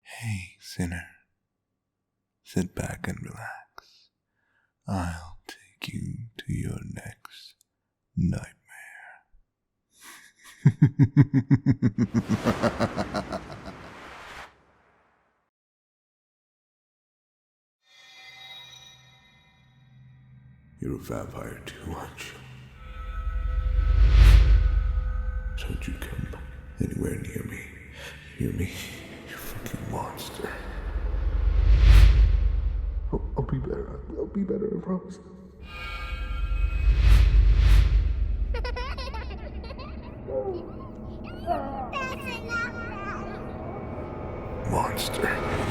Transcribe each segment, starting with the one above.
Hey, sinner, sit back and relax. I'll take you to your next nightmare. You're a vampire too, aren't you? Don't you come anywhere near me. Hear me? You fucking monster. I'll be better. I'll be better, I promise. Monster.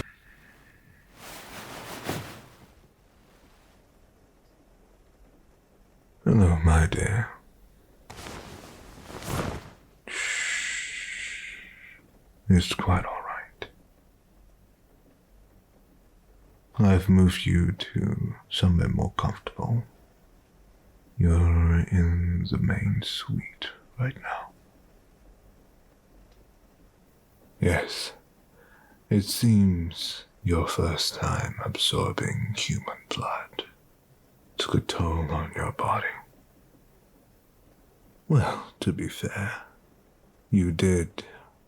Hello, my dear. Shh. It's quite all right. I've moved you to somewhere more comfortable. You're in the main suite right now. Yes, it seems your first time absorbing human blood took a toll on your body. Well, to be fair, you did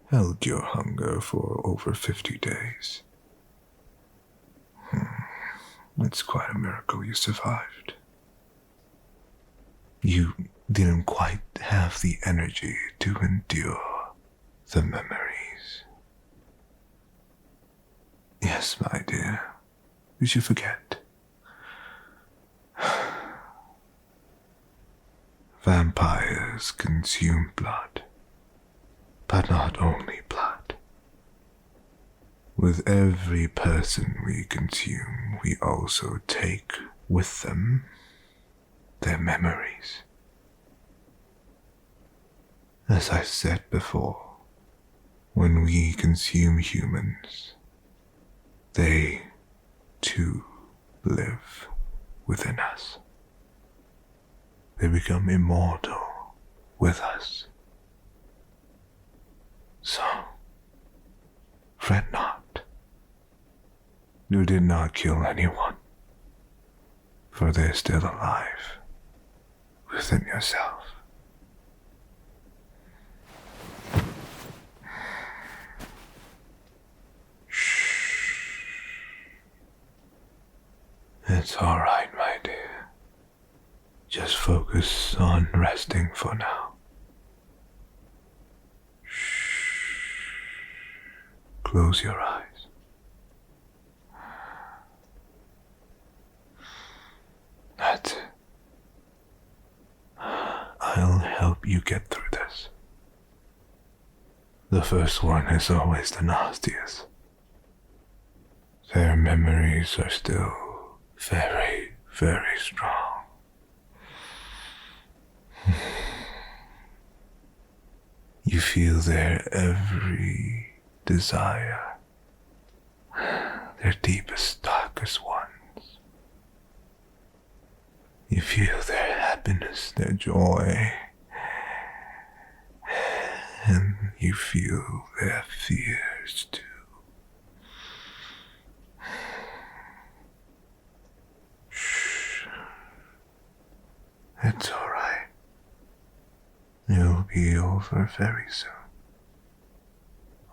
held your hunger for over 50 days. It's quite a miracle you survived. You didn't quite have the energy to endure the memories. Yes, my dear, did you forget? Vampires consume blood, but not only blood. With every person we consume, we also take with them their memories. As I said before, when we consume humans, they too live within us. They become immortal with us. So, fret not. You did not kill anyone, for they're still alive within yourself. Shh. It's all right, my dear. Just focus on resting for now. Shh. Close your eyes. That's it. I'll help you get through this. The first one is always the nastiest. Their memories are still very, very strong. You feel their every desire, their deepest, darkest ones. You feel their happiness, their joy, and you feel their fears too. Shh. It's all right. It'll be over very soon.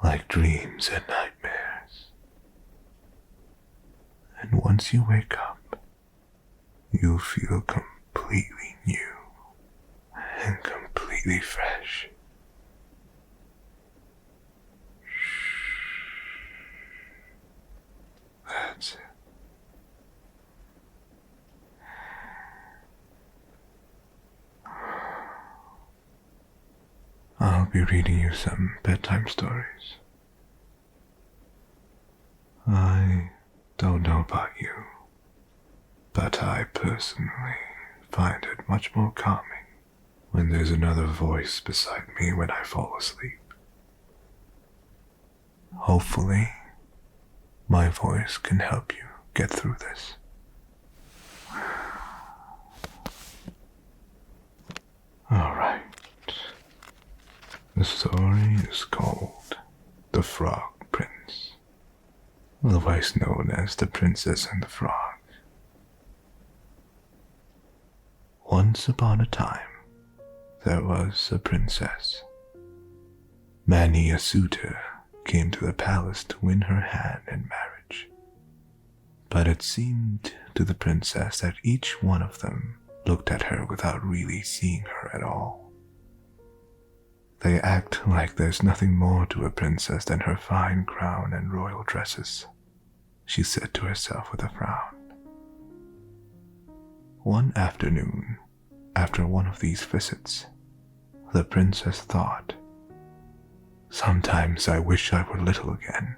Like dreams and nightmares. And once you wake up, you'll feel completely new and completely fresh. That's it. I'll be reading you some bedtime stories. I don't know about you, but I personally find it much more calming when there's another voice beside me when I fall asleep. Hopefully, my voice can help you get through this. Alright. The story is called The Frog Prince. otherwise known as the Princess and the Frog. Once upon a time, there was a princess. Many a suitor came to the palace to win her hand in marriage. But it seemed to the princess that each one of them looked at her without really seeing her at all. They act like there's nothing more to a princess than her fine crown and royal dresses, she said to herself with a frown. One afternoon, after one of these visits, the princess thought, "Sometimes I wish I were little again."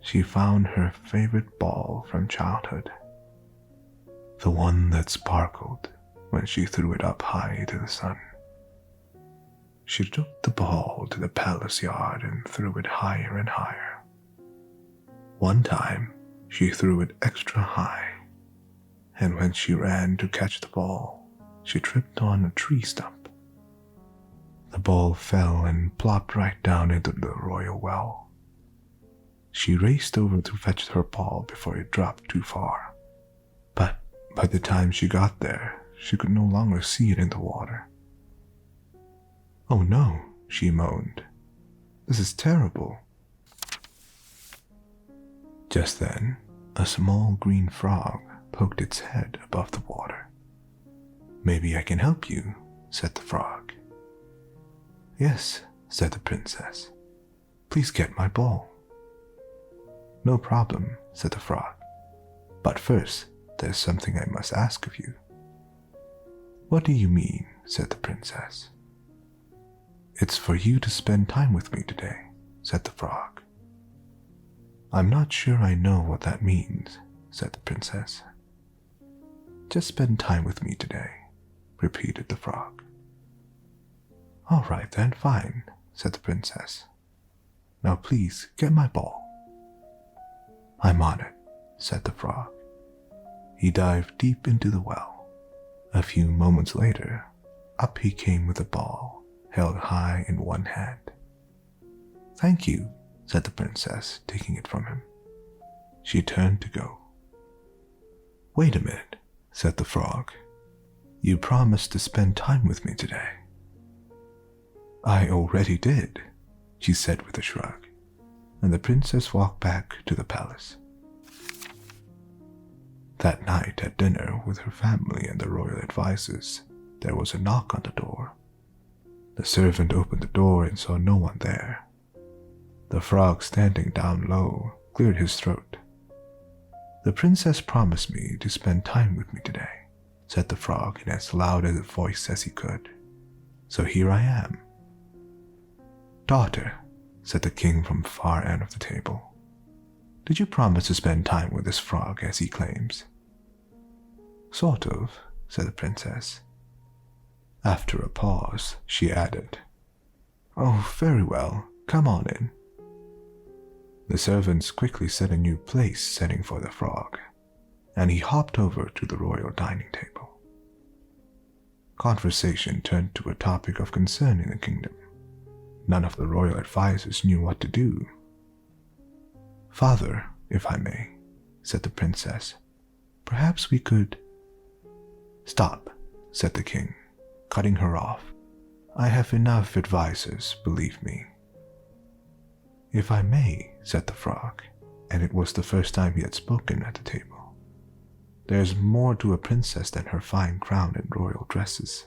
She found her favorite ball from childhood, the one that sparkled when she threw it up high to the sun. She took the ball to the palace yard and threw it higher and higher. One time, she threw it extra high, and when she ran to catch the ball, she tripped on a tree stump. The ball fell and plopped right down into the royal well. She raced over to fetch her ball before it dropped too far, but by the time she got there, she could no longer see it in the water. "Oh no," she moaned. "This is terrible." Just then, a small green frog poked its head above the water. "Maybe I can help you," said the frog. "Yes," said the princess. "Please get my ball." "No problem," said the frog. "But first, there's something I must ask of you." "What do you mean?" said the princess. "It's for you to spend time with me today," said the frog. "I'm not sure I know what that means," said the princess. "Just spend time with me today," repeated the frog. "All right then, fine," said the princess. "Now please get my ball." "I'm on it," said the frog. He dived deep into the well. A few moments later, up he came with the ball, held high in one hand. "Thank you," said the princess, taking it from him. She turned to go. "Wait a minute," said the frog. "You promised to spend time with me today." "I already did," she said with a shrug, and the princess walked back to the palace. That night at dinner with her family and the royal advisors, there was a knock on the door. The servant opened the door and saw no one there. The frog, standing down low, cleared his throat. "The princess promised me to spend time with me today," said the frog in as loud a voice as he could. "So here I am." "Daughter," said the king from the far end of the table, "did you promise to spend time with this frog as he claims?" "Sort of," said the princess. After a pause, she added, "Oh, very well, come on in." The servants quickly set a new place setting for the frog, and he hopped over to the royal dining table. Conversation turned to a topic of concern in the kingdom. None of the royal advisors knew what to do. "Father, if I may," said the princess, "perhaps we could—" "Stop," said the king, cutting her off. "I have enough advisors, believe me." "If I may," said the frog, and it was the first time he had spoken at the table, "there's more to a princess than her fine crown and royal dresses."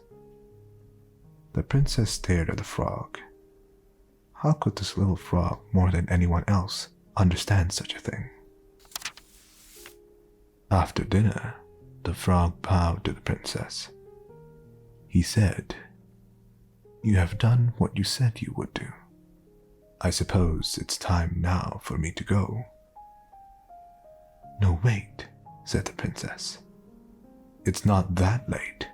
The princess stared at the frog. How could this little frog, more than anyone else, understand such a thing? After dinner, the frog bowed to the princess. He said, "You have done what you said you would do. I suppose it's time now for me to go." "No, wait," said the princess. "It's not that late.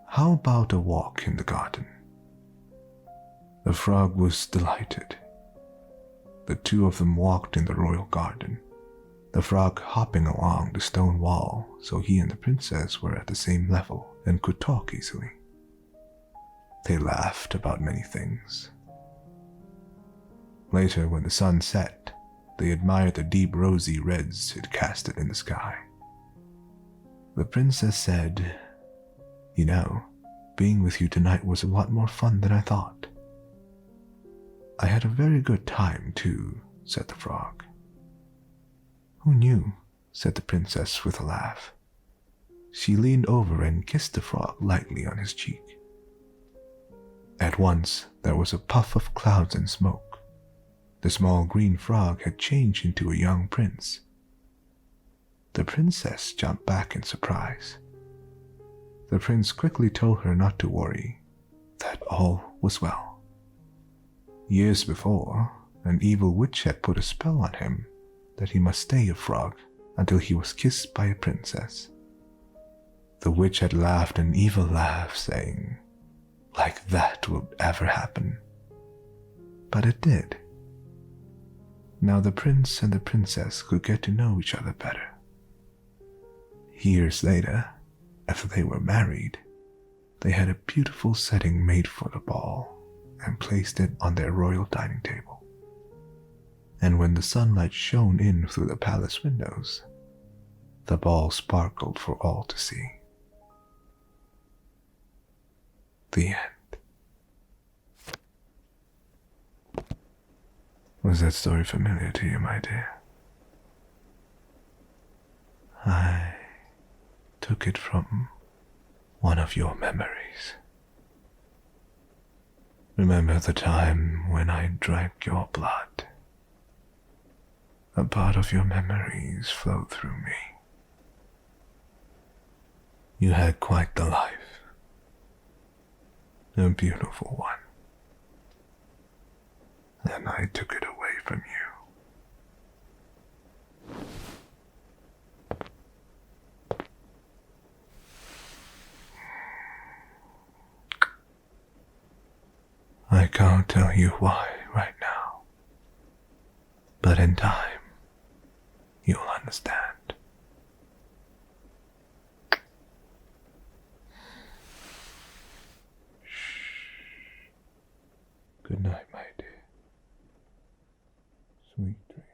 How about a walk in the garden?" The frog was delighted. The two of them walked in the royal garden, the frog hopping along the stone wall so he and the princess were at the same level and could talk easily. They laughed about many things. Later, when the sun set, they admired the deep rosy reds it casted in the sky. The princess said, "You know, being with you tonight was a lot more fun than I thought." "I had a very good time, too," said the frog. "Who knew?" said the princess with a laugh. She leaned over and kissed the frog lightly on his cheek. At once there was a puff of clouds and smoke. The small green frog had changed into a young prince. The princess jumped back in surprise. The prince quickly told her not to worry, that all was well. Years before, an evil witch had put a spell on him that he must stay a frog until he was kissed by a princess. The witch had laughed an evil laugh, saying, "Like that would ever happen." But it did. Now the prince and the princess could get to know each other better. Years later, after they were married, they had a beautiful setting made for the ball and placed it on their royal dining table. And when the sunlight shone in through the palace windows, the ball sparkled for all to see. The end. Was that story familiar to you, my dear? I took it from one of your memories. Remember the time when I drank your blood? A part of your memories flowed through me. You had quite the life. A beautiful one. And I took it away from you. I can't tell you why right now, but in time, you'll understand. Shh. Good night, my dear. Sweet dreams.